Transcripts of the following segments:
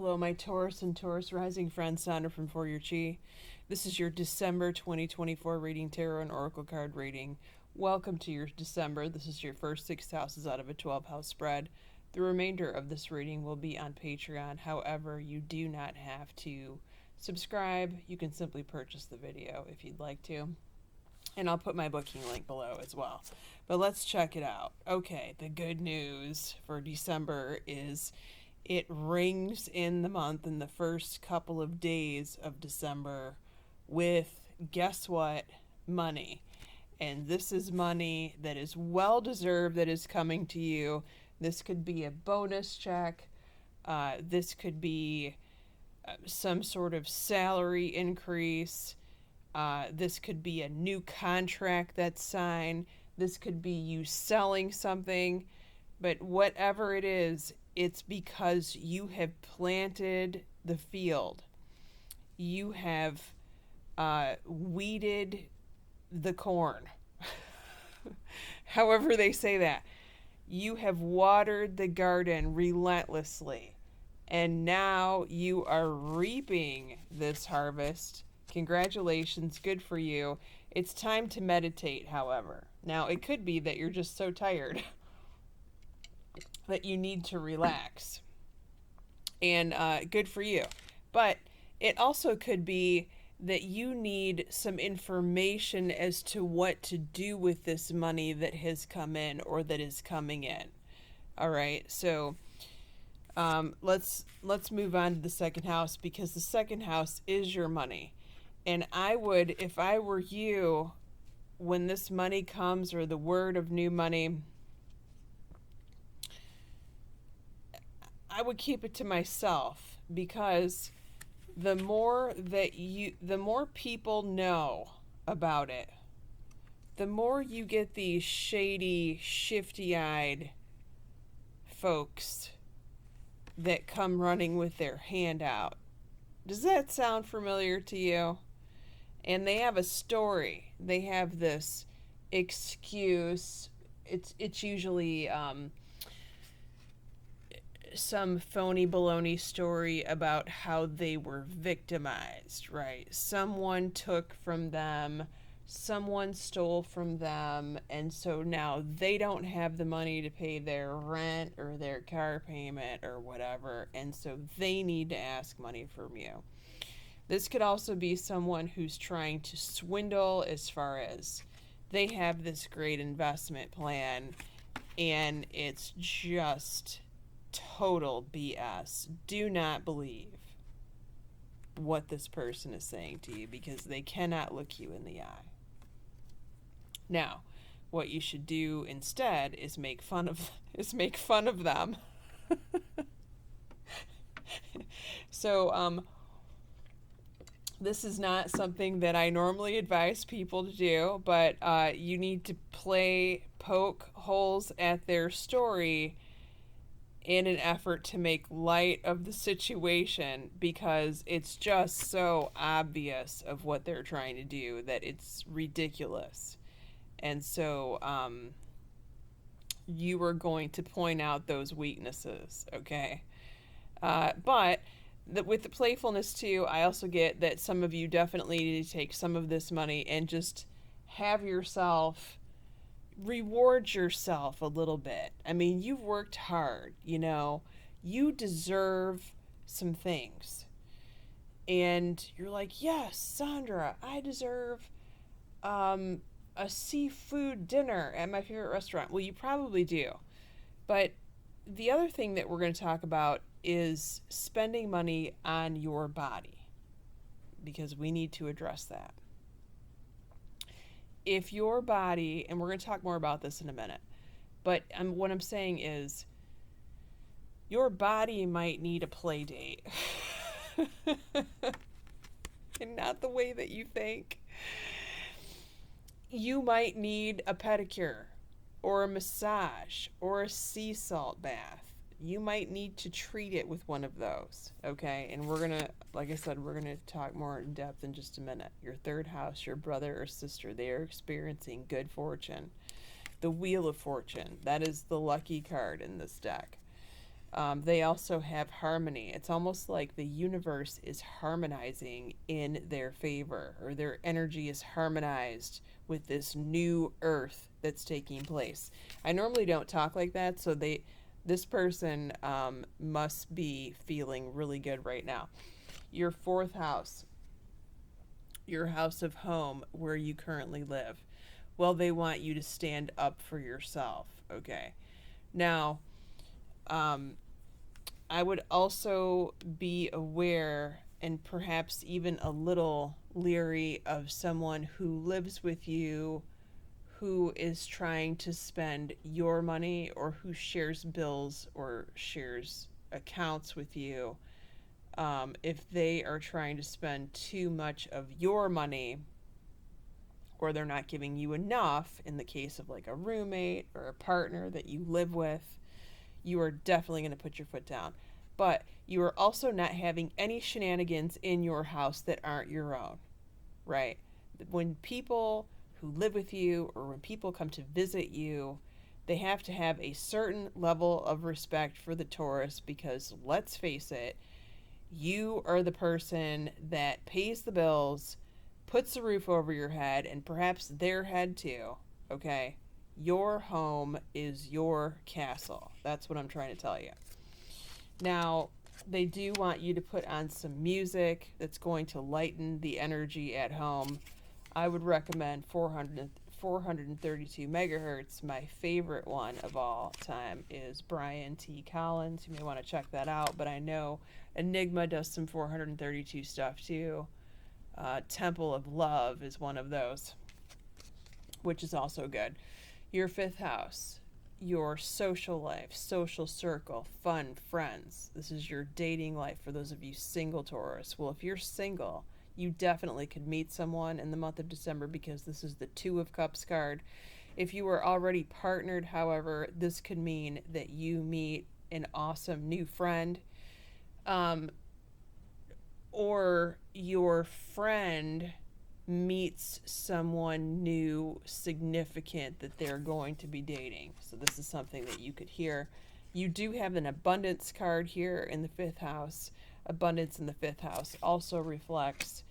Hello, my Taurus and Taurus rising friend, Sondra from For Your Chi. This is your December 2024 reading, tarot and oracle card reading. Welcome to your December. This is your first 6 houses out of a 12-house spread. The remainder of this reading will be on Patreon. However, you do not have to subscribe. You can simply purchase the video if you'd like to. And I'll put my booking link below as well. But let's check it out. Okay, the good news for December is it rings in the month in the first couple of days of December with, guess what, money. And this is money that is well deserved, that is coming to you. This could be a bonus check. This could be some sort of salary increase. This could be a new contract that's signed. This could be you selling something. But whatever it is, it's because you have planted the field. You have weeded the corn. However they say that. You have watered the garden relentlessly. And now you are reaping this harvest. Congratulations, good for you. It's time to meditate, however. Now, it could be that you're just so tired that you need to relax. And good for you. But it also could be that you need some information as to what to do with this money that has come in or that is coming in. All right, so let's move on to the second house, because the second house is your money. And I would, if I were you, when this money comes, or the word of new money, I would keep it to myself, because the more people know about it, the more you get these shady, shifty-eyed folks that come running with their hand out. Does that sound familiar to you? And they have a story. They have this excuse. It's usually some phony baloney story about how they were victimized, right? Someone took from them, someone stole from them, and so now they don't have the money to pay their rent or their car payment or whatever, and so they need to ask money from you. This could also be someone who's trying to swindle, as far as they have this great investment plan and it's just total BS. Do not believe what this person is saying to you, because they cannot look you in the eye. Now, what you should do instead is make fun of them. So this is not something that I normally advise people to do, but you need to poke holes at their story in an effort to make light of the situation, because it's just so obvious of what they're trying to do that it's ridiculous. And so you are going to point out those weaknesses, okay? But with the playfulness too, I also get that some of you definitely need to take some of this money and just have yourself, reward yourself a little bit. I mean, you've worked hard, you know, you deserve some things. And you're like, yes, Sondra, I deserve a seafood dinner at my favorite restaurant. Well, you probably do. But the other thing that we're going to talk about is spending money on your body, because we need to address that. If your body, and we're going to talk more about this in a minute, but what I'm saying is your body might need a play date. And not the way that you think. You might need a pedicure or a massage or a sea salt bath. You might need to treat it with one of those, okay? And we're going to, like I said, we're going to talk more in depth in just a minute. Your third house, your brother or sister, they are experiencing good fortune. The Wheel of Fortune, that is the lucky card in this deck. They also have harmony. It's almost like the universe is harmonizing in their favor, or their energy is harmonized with this new earth that's taking place. I normally don't talk like that, so this person must be feeling really good right now. Your fourth house, your house of home where you currently live. Well, they want you to stand up for yourself. Okay. Now, I would also be aware and perhaps even a little leery of someone who lives with you who is trying to spend your money, or who shares bills or shares accounts with you. If they are trying to spend too much of your money, or they're not giving you enough, in the case of like a roommate or a partner that you live with, you are definitely going to put your foot down. But you are also not having any shenanigans in your house that aren't your own, right? When people who live with you, or when people come to visit you, they have to have a certain level of respect for the Taurus, because let's face it, you are the person that pays the bills, puts the roof over your head, and perhaps their head too, okay? Your home is your castle. That's what I'm trying to tell you. Now, they do want you to put on some music that's going to lighten the energy at home. I would recommend 432 megahertz. My favorite one of all time is Brian T. Collins. You may want to check that out, but I know Enigma does some 432 stuff too. Temple of Love is one of those, which is also good. Your fifth house, your social life, social circle, fun, friends. This is your dating life for those of you single Taurus. Well, if you're single, you definitely could meet someone in the month of December, because this is the Two of Cups card. If you are already partnered, however, this could mean that you meet an awesome new friend, or your friend meets someone new, significant, that they're going to be dating. So this is something that you could hear. You do have an abundance card here in the fifth house. Abundance in the fifth house also reflects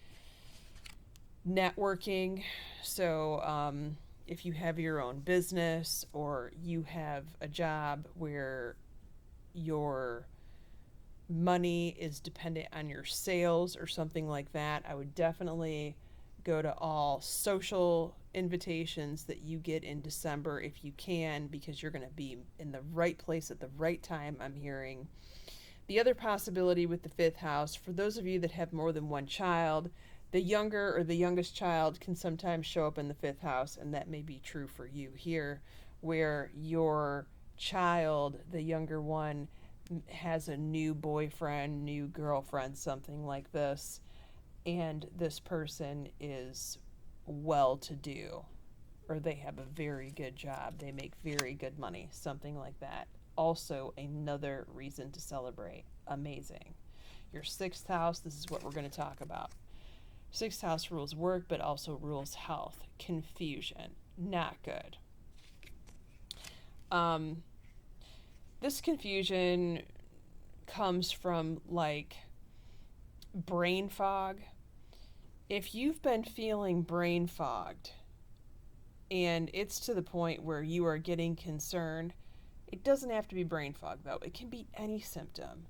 networking. So if you have your own business, or you have a job where your money is dependent on your sales or something like that, I would definitely go to all social invitations that you get in December if you can, because you're going to be in the right place at the right time, I'm hearing. The other possibility with the fifth house, for those of you that have more than one child, the younger or the youngest child can sometimes show up in the fifth house, and that may be true for you here, where your child, the younger one, has a new boyfriend, new girlfriend, something like this, and this person is well to do, or they have a very good job, they make very good money, something like that. Also, another reason to celebrate. Amazing. Your sixth house, this is what we're going to talk about. Sixth house rules work, but also rules health. Confusion. Not good. This confusion comes from like brain fog. If you've been feeling brain fogged, and it's to the point where you are getting concerned, it doesn't have to be brain fog though. It can be any symptom.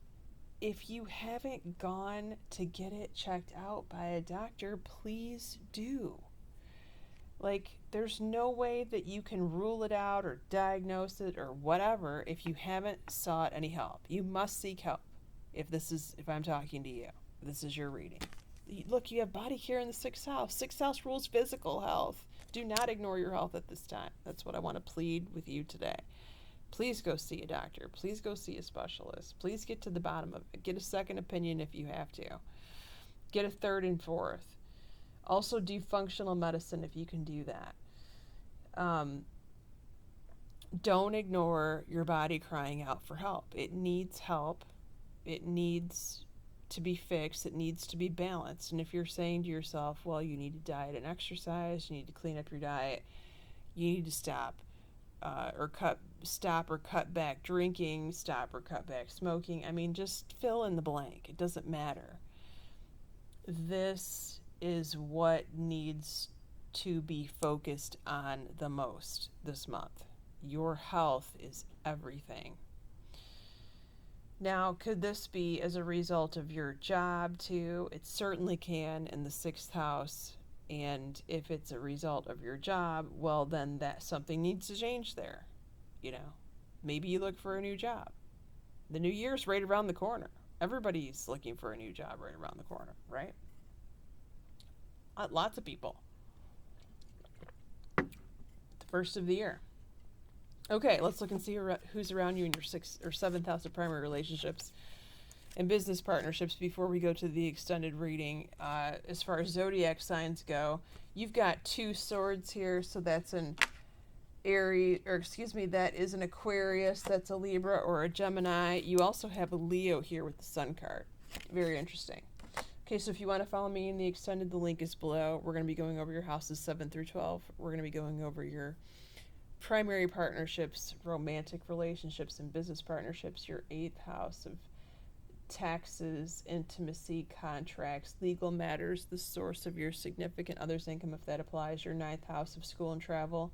If you haven't gone to get it checked out by a doctor, please do. Like, there's no way that you can rule it out or diagnose it or whatever if you haven't sought any help. You must seek help if I'm talking to you. This is your reading. Look, you have body care in the sixth house. Sixth house rules physical health. Do not ignore your health at this time. That's what I want to plead with you today. Please go see a doctor. Please go see a specialist. Please get to the bottom of it. Get a second opinion if you have to. Get a third and fourth. Also do functional medicine if you can do that. Don't ignore your body crying out for help. It needs help. It needs to be fixed. It needs to be balanced. And if you're saying to yourself, well, you need to diet and exercise, you need to clean up your diet, you need to stop stop or cut back drinking, stop or cut back smoking. I mean, just fill in the blank. It doesn't matter. This is what needs to be focused on the most this month. Your health is everything. Now, could this be as a result of your job too? It certainly can in the sixth house. And if it's a result of your job, well, then that something needs to change there. You know, maybe you look for a new job. The new year's right around the corner. Everybody's looking for a new job right around the corner, right? Lots of people. The first of the year. Okay, let's look and see who's around you in your sixth or seventh house of primary relationships and business partnerships before we go to the extended reading. As far as zodiac signs go, you've got 2 swords here, so that's an Aries, or excuse me, that is an Aquarius, that's a Libra or a Gemini. You also have a Leo here with the Sun card. Very interesting. Okay, so if you want to follow me in the extended, the link is below. We're going to be going over your houses 7 through 12. We're going to be going over your primary partnerships, romantic relationships, and business partnerships, your 8th house of taxes, intimacy, contracts, legal matters, the source of your significant other's income if that applies, your 9th house of school and travel,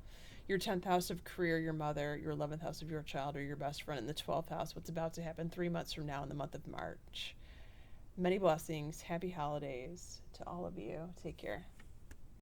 your 10th house of career, your mother, your 11th house of your child or your best friend, and the 12th house, what's about to happen 3 months from now in the month of March. Many blessings. Happy holidays to all of you. Take care.